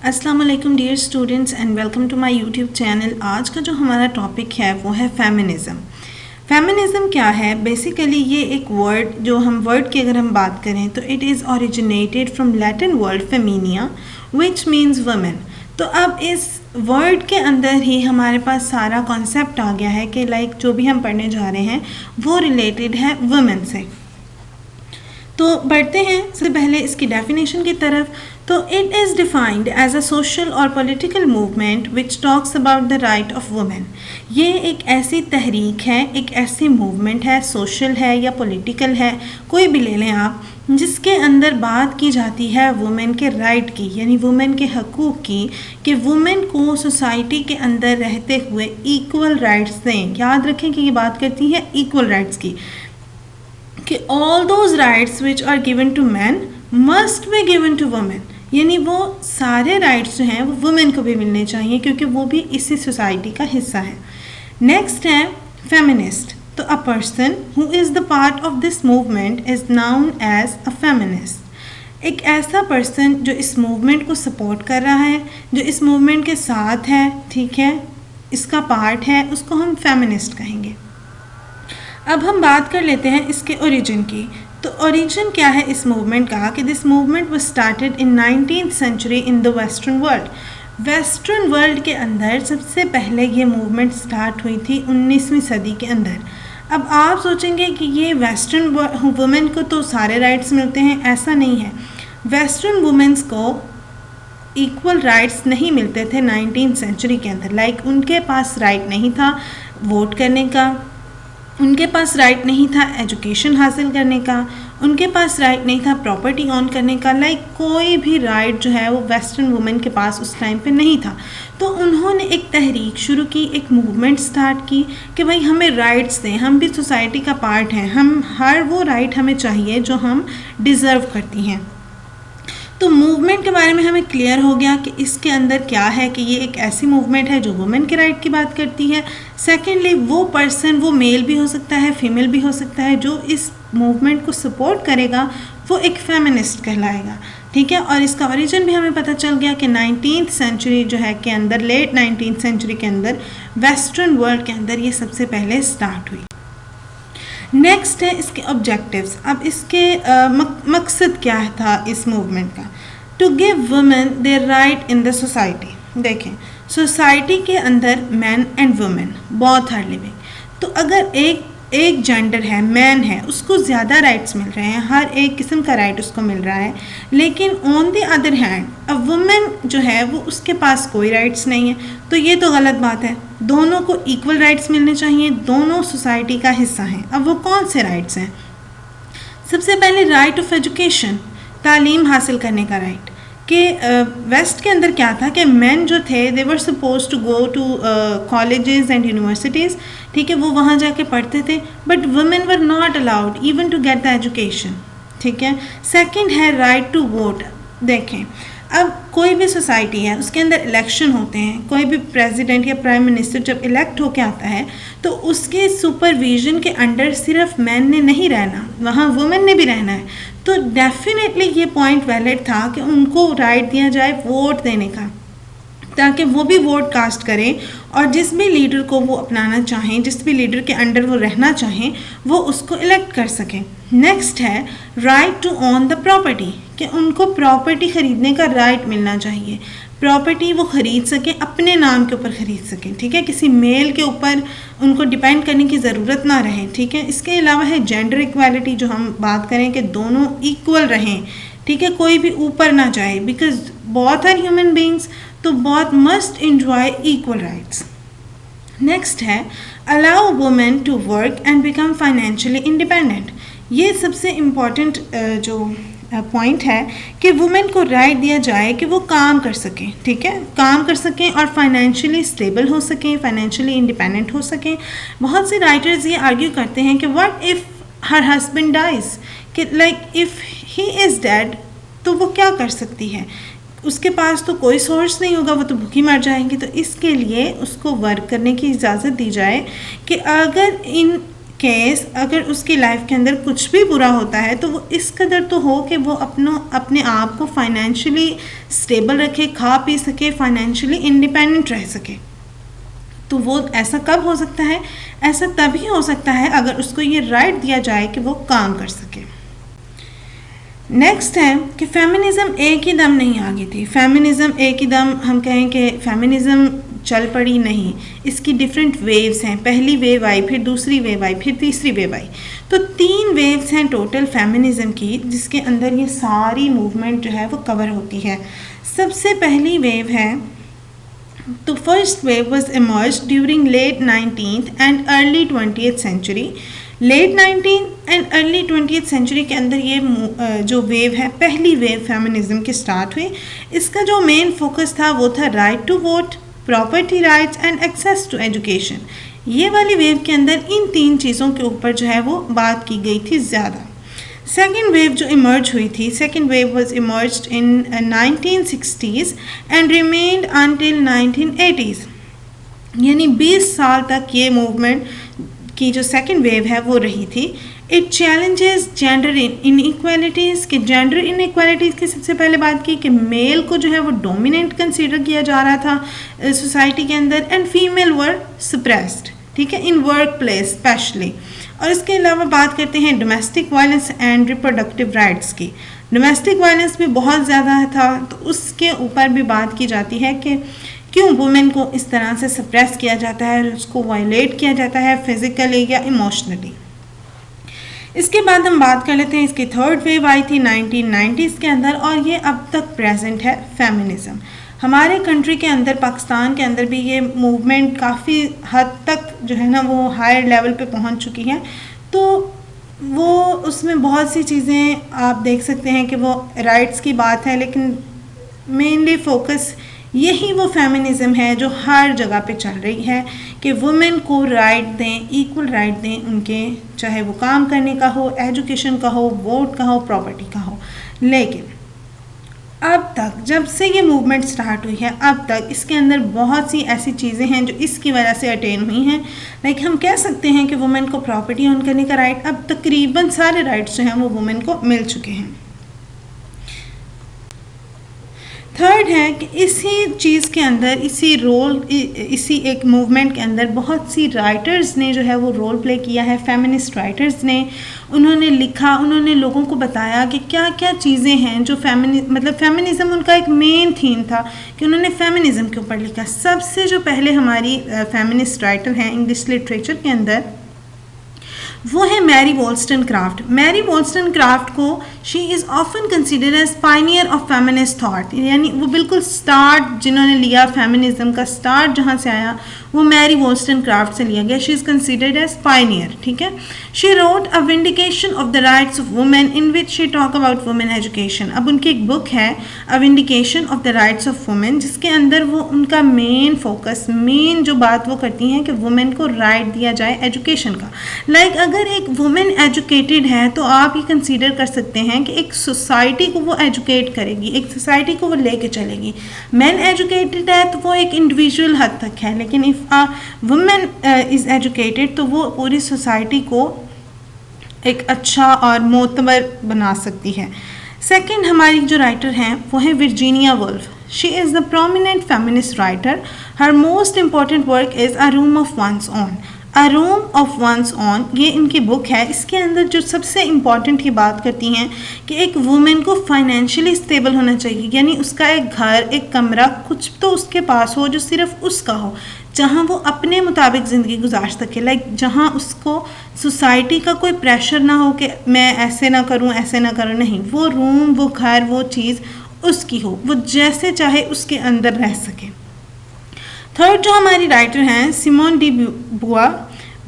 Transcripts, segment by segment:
अस्सलाम वालेकुम dear students and welcome to my YouTube channel. आज का जो हमारा टॉपिक है वो है फेमिनिज़म। फेमिनिज़म क्या है? बेसिकली ये एक वर्ड, जो हम वर्ड की अगर हम बात करें तो it is originated from Latin word feminia which means women. तो अब इस वर्ड के अंदर ही हमारे पास सारा कॉन्सेप्ट आ गया है कि जो भी हम पढ़ने जा रहे हैं वो रिलेटेड है वुमेन से। तो बढ़ते हैं सबसे पहले इसकी डेफिनेशन की तरफ। तो it is defined as a social और political movement which talks about the right of women. ये एक ऐसी तहरीक है, एक ऐसी मूवमेंट है, सोशल है या पॉलिटिकल है, कोई भी ले लें आप, जिसके अंदर बात की जाती है वुमेन के राइट की, यानी वुमेन के हकूक़ की, कि वुमेन को सोसाइटी के अंदर रहते हुए इक्वल राइट्स दें। याद रखें कि ये बात करती है इक्वल राइट्स की, कि all those rights which are given to man must be given to women, यानी वो सारे राइट्स जो हैं वो वुमेन को भी मिलने चाहिए क्योंकि वो भी इसी सोसाइटी का हिस्सा है। नेक्स्ट है फेमिनिस्ट। तो a person who is the part of this movement is known as a feminist. एक ऐसा पर्सन जो इस मूवमेंट को सपोर्ट कर रहा है, जो इस मूवमेंट के साथ है, ठीक है, इसका पार्ट है, उसको हम फेमिनिस्ट कहेंगे। अब हम बात कर लेते हैं इसके ओरिजिन की। तो ओरिजिन क्या है इस मूवमेंट का? कि this movement was started in 19th century in the western world. Western world के अंदर सबसे पहले ये मूवमेंट स्टार्ट हुई थी 19वीं सदी के अंदर। अब आप सोचेंगे कि ये वेस्टर्न वुमेन को तो सारे राइट्स मिलते हैं, ऐसा नहीं है। वेस्टर्न वुमेन्स को इक्वल राइट्स नहीं मिलते थे 19th सेंचुरी के अंदर। उनके पास राइट नहीं था वोट करने का, उनके पास राइट नहीं था एजुकेशन हासिल करने का, उनके पास राइट नहीं था प्रॉपर्टी ऑन करने का। कोई भी राइट जो है वो वेस्टर्न वुमेन के पास उस टाइम पे नहीं था। तो उन्होंने एक तहरीक शुरू की, एक मूवमेंट स्टार्ट की कि भाई हमें राइट्स दें, हम भी सोसाइटी का पार्ट हैं, हम हर वो राइट हमें चाहिए जो हम डिज़र्व करती हैं। तो मूवमेंट के बारे में हमें क्लियर हो गया कि इसके अंदर क्या है, कि ये एक ऐसी मूवमेंट है जो वुमेन के राइट की बात करती है। सेकेंडली, वो पर्सन, वो मेल भी हो सकता है, फीमेल भी हो सकता है, जो इस मूवमेंट को सपोर्ट करेगा वो एक फेमिनिस्ट कहलाएगा, ठीक है। और इसका ओरिजिन भी हमें पता चल गया कि 19th सेंचुरी जो है के अंदर, लेट 19th सेंचुरी के अंदर वेस्टर्न वर्ल्ड के अंदर ये सबसे पहले स्टार्ट हुई। नेक्स्ट है इसके ऑब्जेक्टिव्स। अब इसके मकसद क्या था इस मूवमेंट का? To give women their right in the society. देखें, सोसाइटी के अंदर man and women both are living. तो अगर एक जेंडर है, मैन है, उसको ज़्यादा राइट्स मिल रहे हैं, हर एक किस्म का राइट उसको मिल रहा है, लेकिन on the other hand a women जो है वो उसके पास कोई राइट्स नहीं है। तो ये तो गलत बात है। दोनों को इक्वल राइट्स मिलने चाहिए, दोनों सोसाइटी का हिस्सा हैं। अब वो कौन से राइट्स हैं? सबसे पहले राइट ऑफ एजुकेशन, तालीम हासिल करने का राइट। कि वेस्ट के अंदर क्या था कि मेन जो थे they were suppose to go to colleges and universities, ठीक है, वो वहाँ जाके पढ़ते थे, but women were not allowed even to get the education, ठीक है। सेकंड है राइट टू वोट। देखें, अब कोई भी सोसाइटी है उसके अंदर इलेक्शन होते हैं, कोई भी प्रेसिडेंट या प्राइम मिनिस्टर जब इलेक्ट होके आता है तो उसके सुपरविजन के अंडर सिर्फ मैन ने नहीं रहना, वहाँ वुमेन ने भी रहना है। तो डेफिनेटली ये पॉइंट वैलिड था कि उनको राइट दिया जाए वोट देने का, ताकि वो भी वोट कास्ट करें और जिस भी लीडर को वो अपनाना चाहें, जिस भी लीडर के अंडर वो रहना चाहें, वो उसको इलेक्ट कर सकें। नेक्स्ट है right to own the property, कि उनको प्रॉपर्टी ख़रीदने का राइट मिलना चाहिए। प्रॉपर्टी वो ख़रीद सकें, अपने नाम के ऊपर ख़रीद सकें, ठीक है, किसी मेल के ऊपर उनको डिपेंड करने की ज़रूरत ना रहे, ठीक है। इसके अलावा है जेंडर इक्वालिटी, जो हम बात करें कि दोनों इक्वल रहें, ठीक है, कोई भी ऊपर ना जाए, because both are human beings, तो both must enjoy equal rights. Next है allow women to work and become financially independent. ये सबसे इम्पॉर्टेंट जो पॉइंट है कि वुमेन को राइट दिया जाए कि वो काम कर सकें, ठीक है, काम कर सकें और फाइनेंशियली स्टेबल हो सकें, फाइनेंशियली इंडिपेंडेंट हो सकें। बहुत से राइटर्स ये आर्ग्यू करते हैं कि what if her husband dies, कि इफ़ ही इज़ डेड तो वो क्या कर सकती है, उसके पास तो कोई सोर्स नहीं होगा, वो तो भूखी मर जाएंगी। तो इसके लिए उसको वर्क करने की इजाज़त दी जाए कि अगर इन केस अगर उसकी लाइफ के अंदर कुछ भी बुरा होता है तो वो इस कदर तो हो कि वो अपने आप को फाइनेंशियली स्टेबल रखे, खा पी सके, फाइनेंशियली इंडिपेंडेंट रह सके। तो वो ऐसा कब हो सकता है? ऐसा तभी हो सकता है अगर उसको ये राइट दिया जाए कि वो काम कर सके। नेक्स्ट है कि फेमिनिज़म एक ही दम नहीं आ गई थी। फेमिनिज़म एक ही दम हम कहें कि फेमिनिज़म चल पड़ी, नहीं, इसकी डिफरेंट वेव्स हैं। पहली वेव आई, फिर दूसरी वेव आई, फिर तीसरी वेव आई। तो 3 वेव्स हैं टोटल फेमिनिज़म की, जिसके अंदर ये सारी मूवमेंट जो है वो कवर होती है। सबसे पहली वेव है, तो first wave was emerged during late 19th and early 20th century. Late 19th and early 20th century के अंदर ये जो वेव है, पहली वेव फेमिनिज़म की स्टार्ट हुई। इसका जो मेन फोकस था वो था right to vote, property rights and access to education. ये वाली वेव के अंदर इन 3 चीज़ों के ऊपर जो है वो बात की गई थी ज़्यादा। सेकेंड वेव जो इमर्ज हुई थी, second wave was emerged in 1960s and remained until 1980s, यानी 20 साल तक ये मूवमेंट की जो सेकेंड वेव है वो रही थी। इट चैलेंजेस जेंडर इनइक्वालिटीज़, कि जेंडर इनइक्वालिटीज़ की सबसे पहले बात की कि मेल को जो है वो डोमिनेंट कंसीडर किया जा रहा था सोसाइटी के अंदर, एंड फीमेल वर सप्रेस्ड, ठीक है, इन वर्क प्लेस स्पेशली। और इसके अलावा बात करते हैं domestic violence and reproductive rights की। डोमेस्टिक वायलेंस भी बहुत ज़्यादा था, तो उसके ऊपर भी बात की जाती है कि क्यों वुमेन को इस तरह से सप्रेस किया जाता है, उसको वायलेट किया जाता है फिज़िकली या इमोशनली। इसके बाद हम बात कर लेते हैं, इसकी थर्ड वेव आई थी 1990s के अंदर, और ये अब तक प्रेजेंट है फेमिनिज़म। हमारे कंट्री के अंदर, पाकिस्तान के अंदर भी ये मूवमेंट काफ़ी हद तक जो है ना वो हायर लेवल पे पहुंच चुकी है। तो वो उसमें बहुत सी चीज़ें आप देख सकते हैं कि वो राइट्स की बात है, लेकिन मेनली फोकस यही वो फेमिनिज़म है जो हर जगह पे चल रही है कि वुमेन को राइट दें, इक्वल राइट दें उनके, चाहे वो काम करने का हो, एजुकेशन का हो, वोट का हो, प्रॉपर्टी का हो। लेकिन अब तक जब से ये मूवमेंट स्टार्ट हुई है अब तक इसके अंदर बहुत सी ऐसी चीज़ें हैं जो इसकी वजह से अटेन हुई हैं। लाइक हम कह सकते हैं कि वुमेन को प्रॉपर्टी ओन करने का राइट, अब तकरीबन सारे राइट्स जो हैं वो वुमेन को मिल चुके हैं। थर्ड है कि इसी चीज़ के अंदर, इसी एक मूवमेंट के अंदर बहुत सी राइटर्स ने जो है वो रोल प्ले किया है, फेमिनिस्ट राइटर्स ने। उन्होंने लिखा, उन्होंने लोगों को बताया कि क्या क्या चीज़ें हैं जो फेमिनिज़म उनका एक मेन थीम था कि उन्होंने फेमिनिज़म के ऊपर लिखा। सबसे जो पहले हमारी फेमिनिस्ट राइटर हैं इंग्लिश लिटरेचर के अंदर, वो है मैरी वॉल्स्टनक्राफ्ट। मैरी वॉल्स्टनक्राफ्ट को she is often considered as pioneer of feminist thought, यानी वो बिल्कुल स्टार्ट जिन्होंने लिया फेमिनिज़म का स्टार्ट जहाँ से आया वो मैरी वॉल्स्टनक्राफ्ट से लिया गया। She is considered as pioneer, ठीक है। She wrote a vindication of the rights of women in which she talk about women education. अब उनकी एक बुक है a vindication of the rights of women, जिसके अंदर वो उनका मेन फोकस, मेन जो बात वो करती हैं कि वुमेन को राइट दिया जाए एजुकेशन का। लाइक अगर एक वुमेन एजुकेटेड है तो आप ये कंसीडर कर सकते हैं कि एक सोसाइटी को वो एजुकेट करेगी, एक सोसाइटी को वो लेके चलेगी। मैन एजुकेटेड है तो वो एक इंडिविजुअल हद तक है, लेकिन if a women is educated तो वो पूरी सोसाइटी को एक अच्छा और मोतबर बना सकती है। सेकंड हमारी जो राइटर हैं वो है Virginia Woolf. She is the prominent feminist writer. Her most important work is a room of one's own. A room of one's own, ये इनकी बुक है। इसके अंदर जो सबसे इम्पॉर्टेंट की बात करती हैं कि एक वुमेन को फाइनेंशियली स्टेबल होना चाहिए, यानी उसका एक घर, एक कमरा, कुछ तो उसके पास हो जो सिर्फ उसका हो, जहाँ वो अपने मुताबिक ज़िंदगी गुजार सके। लाइक जहाँ उसको सोसाइटी का कोई प्रेशर ना हो कि मैं ऐसे ना करूँ, ऐसे ना करूँ, नहीं, वो रूम, वो घर, वो चीज़ उसकी हो, वो जैसे चाहे उसके अंदर रह सके। थर्ड जो हमारी राइटर हैं सिमोन डी बुआ,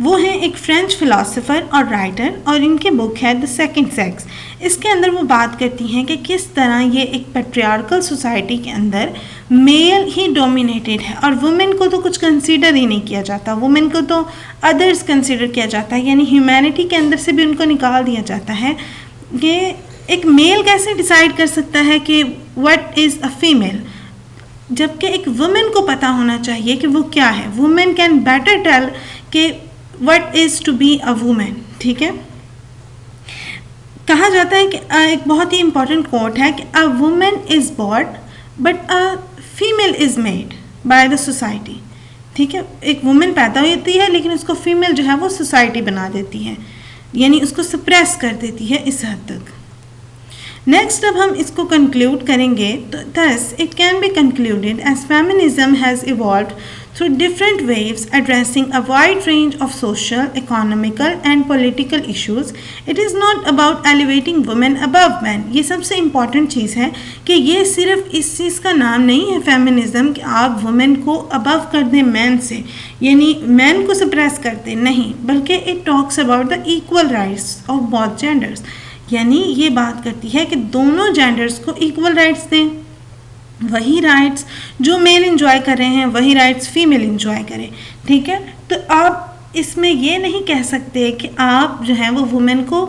वो हैं एक फ्रेंच फिलासफ़र और राइटर, और इनकी बुक है द सेकंड सेक्स। इसके अंदर वो बात करती हैं कि किस तरह ये एक पैट्रियार्कल सोसाइटी के अंदर मेल ही डोमिनेटेड है और वुमेन को तो कुछ कंसीडर ही नहीं किया जाता, वुमेन को तो अदर्स कंसीडर किया जाता है, यानी ह्यूमैनिटी के अंदर से भी उनको निकाल दिया जाता है। कि एक मेल कैसे डिसाइड कर सकता है कि व्हाट इज़ अ फीमेल, जबकि एक वुमेन को पता होना चाहिए कि वो क्या है। वुमेन कैन बेटर टेल कि what is to be a women, ठीक है। कहा जाता है कि एक बहुत ही इंपॉर्टेंट कोट है कि a women is born but a female is made by the society, ठीक है। एक वुमेन पैदा होती है लेकिन उसको फीमेल जो है वो सोसाइटी बना देती है, यानी उसको सप्रेस कर देती है इस हद तक। नेक्स्ट अब हम इसको कंक्लूड करेंगे, तो thus it can be concluded as feminism has evolved through different waves addressing a wide range of social, economical and political issues. It is not about elevating women above men. ये सबसे important चीज़ है कि ये सिर्फ इस चीज़ का नाम नहीं है फेमिनिज्म कि आप वुमेन को अबव कर दें मैन से, यानी मैन को सप्रेस करते नहीं, बल्कि it talks about the equal rights of both genders, यानी ये बात करती है कि दोनों जेंडर्स को इक्वल राइट्स दें, वही राइट्स जो मेल इंजॉय कर रहे हैं वही राइट्स फीमेल इंजॉय करें, ठीक है। तो आप इसमें ये नहीं कह सकते कि आप जो है वो वुमेन को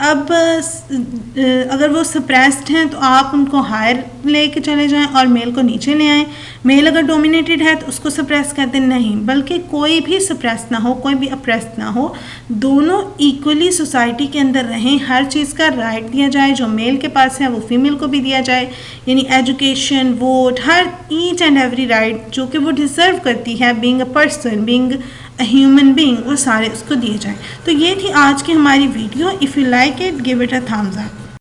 अब अगर वो सप्रेस्ड हैं तो आप उनको हायर लेके चले जाएं और मेल को नीचे ले आएं, मेल अगर डोमिनेटेड है तो उसको सप्रेस कर दें, नहीं, बल्कि कोई भी सप्रेस ना हो, कोई भी अप्रेस्ड ना हो, दोनों इक्वली सोसाइटी के अंदर रहें, हर चीज़ का राइट दिया जाए, जो मेल के पास है वो फीमेल को भी दिया जाए, यानी education, vote, her each and every right जो कि वो डिज़र्व करती है being a person, being a human being, वो सारे उसको दिए जाए। तो ये थी आज की हमारी video. If you like it give it a thumbs up.